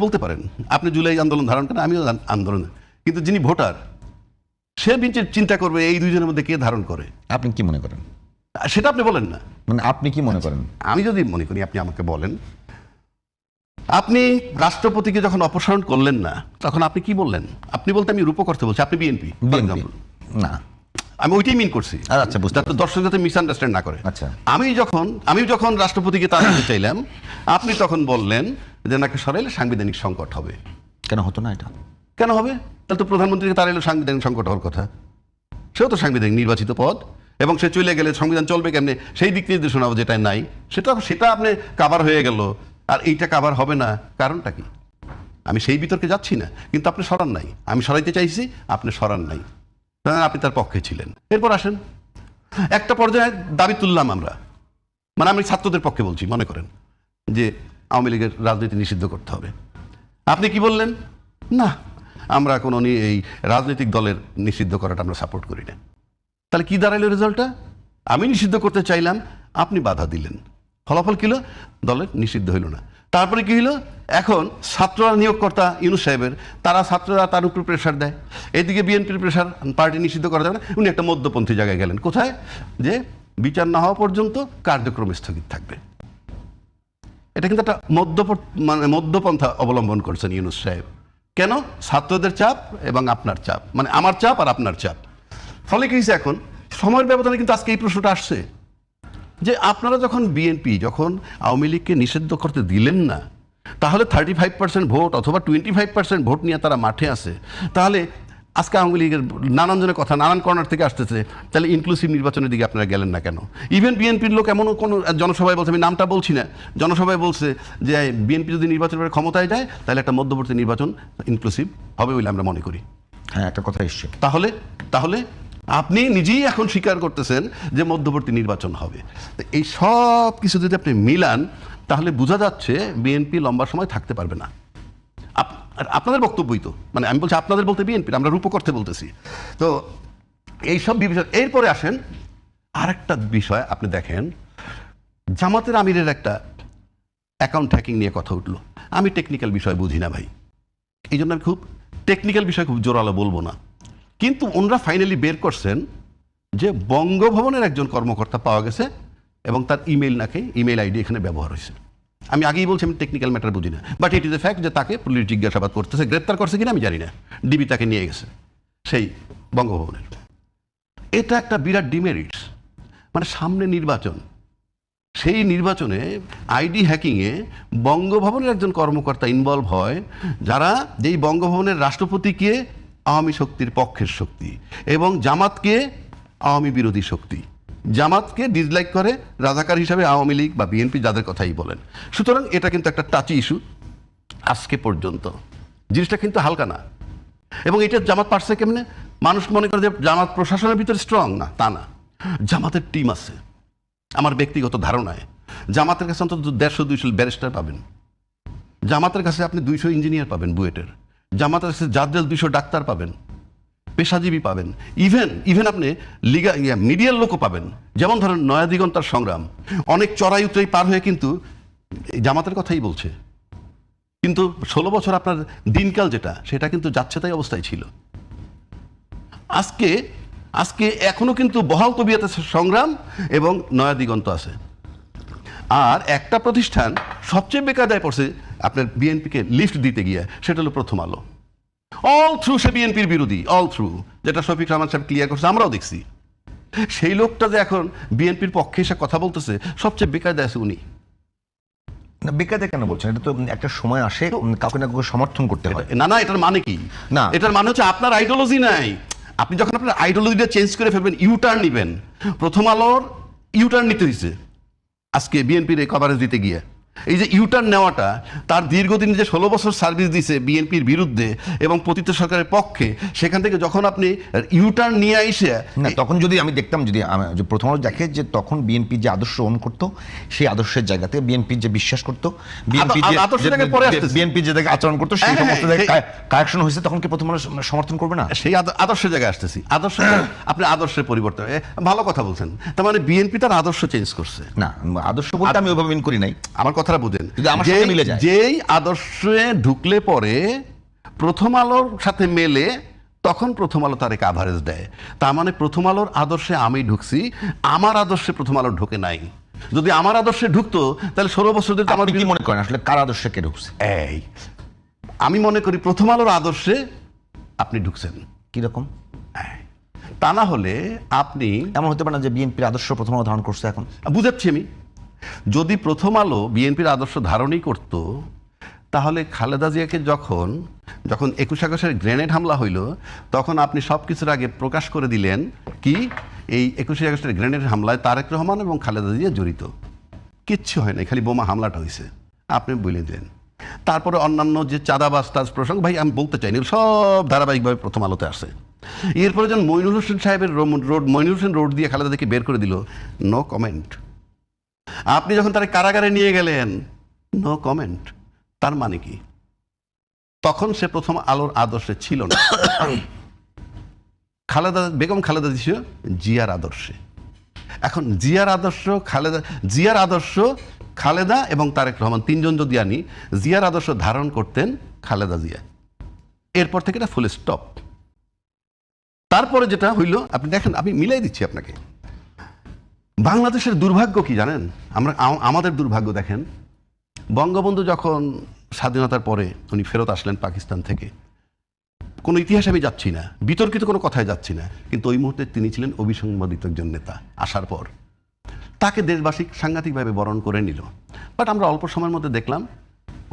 বলতে পারেন আপনি জুলাই আন্দোলন ধারণ করেন, আমিও আন্দোলন, কিন্তু যিনি ভোটার সে চিন্তা করবে এই দুইজনের মধ্যে কে ধারণ করে। আপনি কি মনে করেন সেটা আপনি বলেন না, মানে আপনি কি মনে করেন? আমি যদি মনে করি আপনি আমাকে বলেন, আপনি রাষ্ট্রপতিকে যখন অপসারণ করলেন না তখন আপনি কি বললেন? আপনি বলতে আমি রূপক অর্থে বলছি, আপনি বিএনপি না, আমি ওইটাই মিন করছি। আচ্ছা, বুঝতে পারছি। দর্শক যাতে মিসআন্ডারস্ট্যান্ড না করে। আচ্ছা, আমি যখন রাষ্ট্রপতিকে তাড়াতে চাইলাম আপনি তখন বললেন যে নাকি সরাইলে সাংবিধানিক সংকট হবে। কেন হতো না এটা? কেন হবে? তাহলে তো প্রধানমন্ত্রীকে তাড়াইলে সাংবিধানিক সংকট হওয়ার কথা। সেও তো সাংবিধানিক নির্বাচিত পদ, এবং সে চলে গেলে সংবিধান চলবে কেমনে সেই দিক নির্দেশনা যেটা নাই সেটা আপনি কাভার হয়ে গেল, আর এইটা কাভার হবে না, কারণটা কি? আমি সেই বিতর্কে যাচ্ছি না, কিন্তু আপনি সরান নাই, আমি সরাইতে চাইছি, আপনি সরান নাই, আপনি তার পক্ষে ছিলেন। এরপর আসেন একটা পর্যায়ে দাবি তুললাম আমরা, মানে আমি ছাত্রদের পক্ষে বলছি, মনে করেন যে আওয়ামী লীগের রাজনীতি নিষিদ্ধ করতে হবে। আপনি কি বললেন? না, আমরা কোনো এই রাজনৈতিক দলের নিষিদ্ধ করাটা আমরা সাপোর্ট করি না। তাহলে কি দাঁড়াইলো রেজাল্টটা? আমি নিষিদ্ধ করতে চাইলাম, আপনি বাধা দিলেন, ফলাফল কি হলো? দলের নিষিদ্ধ হইল না। তারপরে কি হইল? এখন ছাত্ররা নিয়োগকর্তা ইউনূস সাহেবের, ছাত্ররা তার উপর প্রেশার দেয়, এদিকে বিএনপির প্রেশার, পার্টি নিষিদ্ধ করা যাবে না। উনি একটা মধ্যপন্থী জায়গায় গেলেন, কোথায়? যে বিচার না হওয়া পর্যন্ত কার্যক্রম স্থগিত থাকবে। এটা কিন্তু একটা মধ্যপন্থা অবলম্বন করছেন ইউনূস সাহেব। কেন? ছাত্রদের চাপ এবং আপনার চাপ, মানে আমার চাপ আর আপনার চাপ। ফলে কি হয়েছে? এখন সময়ের ব্যবধানে কিন্তু আজকে এই প্রশ্নটা আসছে যে আপনারা যখন বিএনপি যখন আওয়ামী লীগকে নিষিদ্ধ করতে দিলেন না, তাহলে 35% ভোট অথবা 25% ভোট নিয়ে তারা মাঠে আছে, তাহলে আজকে আওয়ামী লীগের নানান জনের কথা নানান কর্নার থেকে আসতেছে, তাহলে ইনক্লুসিভ নির্বাচনের দিকে আপনারা গেলেন না কেন? ইভেন বিএনপির লোক এমনও কোনো জনসভায় বলছে, আমি নামটা বলছি না, জনসভায় বলছে যে বিএনপি যদি নির্বাচনের ক্ষমতায় যায় তাহলে একটা মধ্যবর্তী নির্বাচন ইনক্লুসিভ হবে বলে আমরা মনে করি। হ্যাঁ, একটা কথা এসছে। তাহলে আপনি নিজেই এখন স্বীকার করতেছেন যে মধ্যবর্তী নির্বাচন হবে। এই সব কিছু যদি আপনি মিলান তাহলে বোঝা যাচ্ছে বিএনপি লম্বা সময় থাকতে পারবে না। আপনাদের বক্তব্যই তো, মানে আমি বলছি আপনাদের বলতে বিএনপি, আমরা রূপক অর্থে বলতেছি। তো এইসব বিষয়, এরপরে আসেন আরেকটা বিষয়, আপনি দেখেন জামাতের আমিরের একটা অ্যাকাউন্ট হ্যাকিং নিয়ে কথা উঠলো। আমি টেকনিক্যাল বিষয় বুঝি না ভাই, এই জন্য আমি খুব টেকনিক্যাল বিষয় খুব জোরালো বলবো না, কিন্তু ওনারা ফাইনালি বের করছেন যে বঙ্গভবনের একজন কর্মকর্তা পাওয়া গেছে এবং তার ইমেইল আইডি এখানে ব্যবহার হয়েছে। আমি আগেই বলছি আমি টেকনিক্যাল ম্যাটার বুঝি না, but it is a fact যে তাকে পুলিশ জিজ্ঞাসাবাদ করতেছে, গ্রেপ্তার করছে কিনা আমি জানি না, ডিবি তাকে নিয়ে গেছে সেই বঙ্গভবনের। এটা একটা বিরাট ডিমেরিটস, মানে সামনে নির্বাচন, সেই নির্বাচনে আইডি হ্যাকিংয়ে বঙ্গভবনের একজন কর্মকর্তা ইনভলভ হয়, যারা যেই বঙ্গভবনের রাষ্ট্রপতিকে আওয়ামী শক্তির পক্ষের শক্তি এবং জামাতকে আওয়ামী বিরোধী শক্তি, জামাতকে ডিসলাইক করে রাজাকার হিসাবে আওয়ামী লীগ বা বিএনপি যাদের কথাই বলেন। সুতরাং এটা কিন্তু একটা টাচি ইস্যু আজকে পর্যন্ত, জিনিসটা কিন্তু হালকা না। এবং এটা জামাত পারছে কেমনে? মানুষ মনে করে যে জামাত প্রশাসনের ভিতরে স্ট্রং, না, তা না, জামাতের টিম আছে। আমার ব্যক্তিগত ধারণায় জামাতের কাছে অন্তত 150-200 ব্যারিস্টার পাবেন, জামাতের কাছে আপনি 200 ইঞ্জিনিয়ার পাবেন বুয়েটের, জামাতের কাছে জাদ্রেল 200 ডাক্তার পাবেন, পেশাজীবী পাবেন, ইভেন আপনি মিডিয়ার লোকও পাবেন। যেমন ধরেন নয়াদিগন্তার সংগ্রাম অনেক চড়াই উতরাই পার হয়ে কিন্তু জামাতের কথাই বলছে, কিন্তু 16 বছর আপনার দিনকাল যেটা, সেটা কিন্তু যাচ্ছে তাই অবস্থায় ছিল। আজকে এখনো কিন্তু বহাল তবিয়তে সংগ্রাম এবং নয়াদিগন্ত আছে। আর একটা প্রতিষ্ঠান সবচেয়ে বেকায়দায় পড়ছে আপনার বিএনপিকে লিফট দিতে গিয়ে, সেটা হলো প্রথম আলো। অল থ্রু সে বিএনপির বিরোধী, অল থ্রু, যেটা শফিক রহমান সাহেব ক্লিয়ার করছে, আমরাও দেখছি। সেই লোকটা যে এখন বিএনপির পক্ষে এসে কথা বলতেছে, সবচেয়ে বেকায়দায় আছে উনি। বেকায়দা কেন বলছেন? এটা তো একটা সময় আসে কাউকে না কাউকে সমর্থন করতে হয়। না, এটার মানে কি? না, এটার মানে হচ্ছে আপনার আইডিওলজি নাই। আপনি যখন আপনার আইডিওলজিটা চেঞ্জ করে ফেলবেন, ইউটার্ন নিবেন। প্রথম আলোর ইউটার্ন নিতে দিচ্ছে আজকে বিএনপির এই কভারেজ দিতে গিয়ে। এই যে ইউটার্ন নেওয়াটা, তার দীর্ঘদিন যে 16 বছর সার্ভিস দিছে বিএনপির বিরুদ্ধে এবং পতিত সরকারের পক্ষে, সেখান থেকে যখন আপনি ইউটার্ন নিয়ে আইসে না, তখন যদি আমি দেখতাম, যদি প্রথম আলো দেখে যে তখন বিএনপি যে আদর্শ গ্রহণ করতো, সেই আদর্শের জায়গাতে বিএনপি যে বিশ্বাস করতো, বিএনপি যে আচরণ করতো, সেই সমস্ত কারেকশন হয়েছে, তখন কি প্রথম আলো সমর্থন করবে না? সেই আদর্শের জায়গায় আসতেছি। আদর্শ, আপনি আদর্শের পরিবর্তন, ভালো কথা বলছেন। তার মানে বিএনপি তার আদর্শ চেঞ্জ করছে। না, আদর্শ বলতে আমি ওইভাবে মিন করি নাই। আমার কথা কথাটা বুঝেন, যদি আমার সাথে মিলে যায়। যেই আদর্শে ঢুকলে পরে প্রথম আলোর সাথে মেলে, তখন প্রথম আলো তার কাভারেজ দেয়। তার মানে প্রথম আলোর আদর্শে আমি ঢুকছি, আমার আদর্শে প্রথম আলো ঢোকে নাই। যদি আমার আদর্শে ঢুকতো তাহলে 16 বছর ধরে আমার কি মনে করেন আসলে কার আদর্শে কে ঢুকছে? এই আমি মনে করি প্রথম আলোর আদর্শে আপনি ঢুকছেন। কিরকম? তা না হলে আপনি এমন হতে পারে না যে বিএনপির আদর্শ প্রথম আলো ধারণ করছে এখন? বুঝাচ্ছি আমি, যদি প্রথম আলো বিএনপির আদর্শ ধারণই করত, তাহলে খালেদা জিয়াকে যখন 21 আগস্টের গ্রেনেড হামলা হইল, তখন আপনি সব কিছুর আগে প্রকাশ করে দিলেন কি এই 21 আগস্টের গ্রেনেড হামলায় তারেক রহমান এবং খালেদা জিয়া জড়িত। কিচ্ছু হয় না, খালি বোমা হামলাটা হয়েছে, আপনি বলে দিলেন। তারপরে অন্যান্য যে চাঁদাবাজ টাজ প্রসঙ্গ, ভাই আমি বলতে চাইনি, সব ধারাবাহিকভাবে প্রথম আলোতে আসে। এরপরে যখন মইনুল হোসেন সাহেবের মইনুল হোসেন রোড দিয়ে খালেদা জিয়াকে বের করে দিল, নো কমেন্ট। আপনি যখন তারা কারাগারে নিয়ে গেলেন, নো কমেন্ট। তার মানে কি? তখন সে প্রথম আলোর আদর্শে ছিল না। বেগম খালেদা ছিল জিয়ার আদর্শে। এখন জিয়ার আদর্শ খালেদা এবং তারেক রহমান তিনজন যদি আনি, জিয়ার আদর্শ ধারণ করতেন খালেদা জিয়া। এরপর থেকে এটা ফুল স্টপ। তারপরে যেটা হইল, আপনি দেখেন, আমি মিলাই দিচ্ছি আপনাকে। বাংলাদেশের দুর্ভাগ্য কি জানেন? আমাদের দুর্ভাগ্য দেখেন, বঙ্গবন্ধু যখন স্বাধীনতার পরে উনি ফেরত আসলেন পাকিস্তান থেকে, কোনো ইতিহাসে আমি যাচ্ছি না, বিতর্কিত কোনো কথায় যাচ্ছি না, কিন্তু ওই মুহূর্তে তিনি ছিলেন অবিসংবাদিত একজন নেতা। আসার পর তাকে দেশবাসী সাংঘাতিকভাবে বরণ করে নিল। বাট আমরা অল্প সময়ের মধ্যে দেখলাম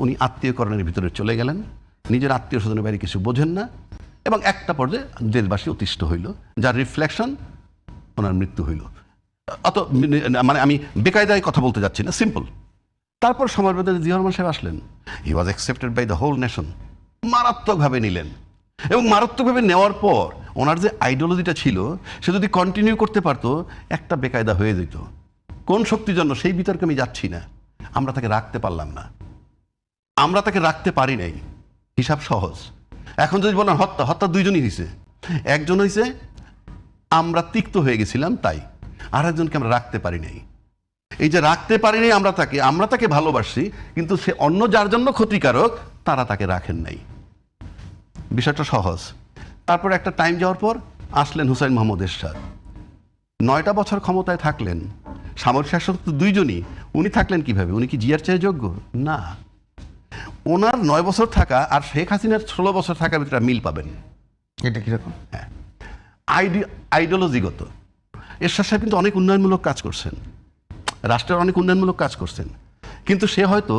উনি আত্মীয়করণের ভিতরে চলে গেলেন, নিজের আত্মীয় স্বজনের বাইরে কিছু বোঝেন না, এবং একটা পর্যায়ে দেশবাসী অতিষ্ঠ হইল, যার রিফ্লেকশন ওনার মৃত্যু হইল। মানে আমি বেকায়দায় কথা বলতে যাচ্ছি না, সিম্পল। তারপর সময়ের মধ্যে জিয়া রহমান সাহেব আসলেন, he was accepted by the whole nation. মারাত্মকভাবে নিলেন, এবং মারাত্মকভাবে নেওয়ার পর ওনার যে আইডিওলজিটা ছিল, সে যদি কন্টিনিউ করতে পারতো, একটা বেকায়দা হয়ে যেত। কোন শক্তির জন্য সেই বিতর্কে আমি যাচ্ছি না। আমরা তাকে রাখতে পারলাম না, আমরা তাকে রাখতে পারি নাই। হিসাব সহজ। এখন যদি বলেন হত্যা দুইজনই হয়েছে। একজন হয়েছে আমরা তিক্ত হয়ে গেছিলাম তাই, আর একজনকে আমরা রাখতে পারি নাই। এই যে রাখতে পারি নাই আমরা তাকে ভালোবাসি, কিন্তু সে অন্য যার জন্য ক্ষতিকারক, তারা তাকে রাখেন নাই। বিষয়টা সহজ। তারপর একটা টাইম যাওয়ার পর আসলেন হুসাইন মোহাম্মদ এরশাদ। 9টা বছর ক্ষমতায় থাকলেন, সামরিক শাসক তো দুইজনই। উনি থাকলেন কিভাবে? উনি কি জিয়ার চেয়ে যোগ্য? না। ওনার 9 বছর থাকা আর শেখ হাসিনার 16 বছর থাকার ভিতরে মিল পাবেন। এটা কিরকম? হ্যাঁ, আইডিওলজিগত। এরশাদ সাহেব কিন্তু অনেক উন্নয়নমূলক কাজ করছেন, রাষ্ট্রের অনেক উন্নয়নমূলক কাজ করছেন, কিন্তু সে হয়তো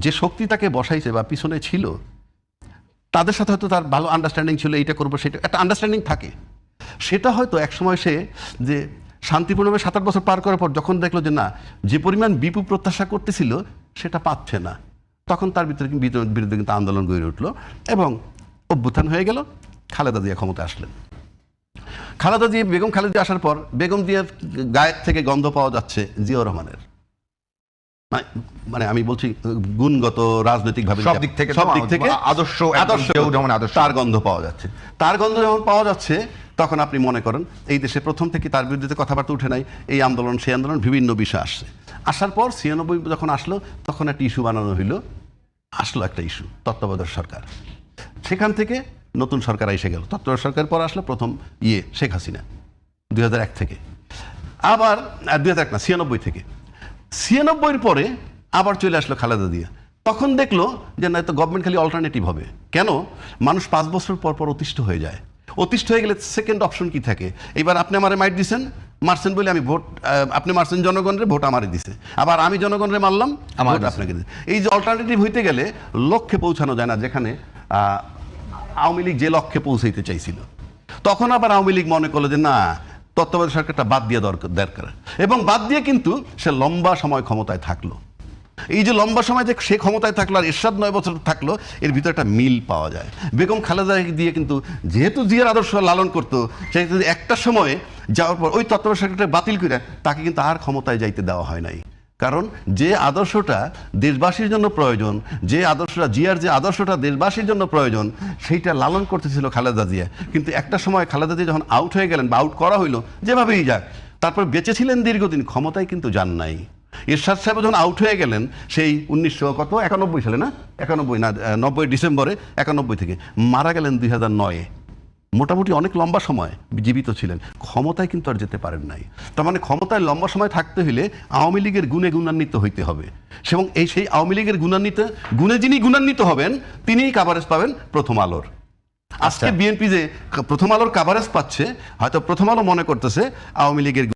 যে শক্তি তাকে বসাইছে বা পিছনে ছিল, তাদের সাথে হয়তো তার ভালো আন্ডারস্ট্যান্ডিং ছিল, এইটা করবো সেটা, একটা আন্ডারস্ট্যান্ডিং থাকে। সেটা হয়তো একসময় সে যে শান্তিপূর্ণভাবে 7-8 বছর পার করার পর যখন দেখলো যে না, যে পরিমাণ বিপু প্রত্যাশা করতেছিল সেটা পাচ্ছে না, তখন তার বিরুদ্ধে কিন্তু আন্দোলন গড়ে উঠলো এবং অভ্যুত্থান হয়ে গেল। খালেদা জিয়া ক্ষমতা আসলেন। বেগম খালেদা আসার পর বেগম জিয়ার গায়ের থেকে গন্ধ পাওয়া যাচ্ছে জিয়াউর রহমানের। মানে আমি বলছি গুণগত, রাজনৈতিকভাবে সব দিক থেকে আদর্শ তার গন্ধ পাওয়া যাচ্ছে। তার গন্ধ যখন পাওয়া যাচ্ছে, তখন আপনি মনে করেন এই দেশে প্রথম থেকে তার বিরুদ্ধে কথাবার্তা উঠে নাই, এই আন্দোলন সেই আন্দোলন, বিভিন্ন বিষয় আসছে। আসার পর 96 যখন আসলো, তখন একটা ইস্যু বানানো হইলো, আসলো একটা ইস্যু, তত্ত্বাবধায়ক সরকার। সেখান থেকে নতুন সরকার এসে গেল। তত্ত্বাবধায়ক সরকার পর আসলো প্রথম শেখ হাসিনা 2001 থেকে, আবার 2001 না 96 থেকে। 96-র পরে আবার চলে আসলো খালেদা জিয়া। তখন দেখলো যে না, তো গভর্নমেন্ট খালি অল্টারনেটিভ হবে। কেন? মানুষ 5 বছর পর পর অতিষ্ঠ হয়ে যায়। অতিষ্ঠ হয়ে গেলে সেকেন্ড অপশন কি থাকে? এবার আপনি আমারে মাইট দিছেন, মারছেন বলে আমি ভোট, আপনি মারছেন জনগণের, ভোট আমারে দিছে, আবার আমি জনগণের মারলাম, ভোট আপনাকে দিছে। এই যে অল্টারনেটিভ হইতে গেলে লক্ষ্যে পৌঁছানো যায় না, যেখানে আওয়ামী লীগ যে লক্ষ্যে পৌঁছাইতে চাইছিল, তখন আবার আওয়ামী লীগ মনে করলো যে না, তত্ত্বাবধায়ক সরকারটা বাদ দিয়ে দরকার, এবং বাদ দিয়ে কিন্তু সে লম্বা সময় ক্ষমতায় থাকলো। এই যে লম্বা সময় যে সে ক্ষমতায় থাকলো আর এরশাদ 9 বছর থাকলো, এর ভিতরে একটা মিল পাওয়া যায়। বেগম খালেদা দিয়ে কিন্তু যেহেতু জিয়ার আদর্শ লালন করতো, সে কিন্তু একটা সময়ে যাওয়ার পর ওই তত্ত্বাবধায়ক সরকারটা বাতিল করে তাকে কিন্তু আর ক্ষমতায় যাইতে দেওয়া হয় নাই। কারণ যে আদর্শটা দেশবাসীর জন্য প্রয়োজন, জিয়ার যে আদর্শটা দেশবাসীর জন্য প্রয়োজন, সেইটা লালন করতেছিল খালেদা জিয়া। কিন্তু একটা সময় খালেদা জিয়া যখন আউট হয়ে গেলেন বা আউট করা হইলো, যেভাবেই যাক, তারপর বেঁচে ছিলেন দীর্ঘদিন, ক্ষমতায় কিন্তু যান নাই। এরশাদ সাহেব যখন আউট হয়ে গেলেন সেই 1991 সালে না 90 ডিসেম্বরে 91 থেকে মারা গেলেন 2009-এ। মোটামুটি অনেক লম্বা সময় জীবিত ছিলেন, ক্ষমতায় কিন্তু আর যেতে পারেন নাই। তার মানে ক্ষমতায় লম্বা সময় থাকতে হলে আওয়ামী লীগের গুণে গুণান্বিত হইতে হবে, এবং সেই আওয়ামী লীগের গুণে যিনি গুণান্বিত হবেন তিনিই কাভারেজ পাবেন প্রথম আলোর। আজকে বিএনপি যে প্রথম আলোর কাভারেজ পাচ্ছে, হয়তো প্রথম আলো মনে করতেছে আওয়ামী লীগের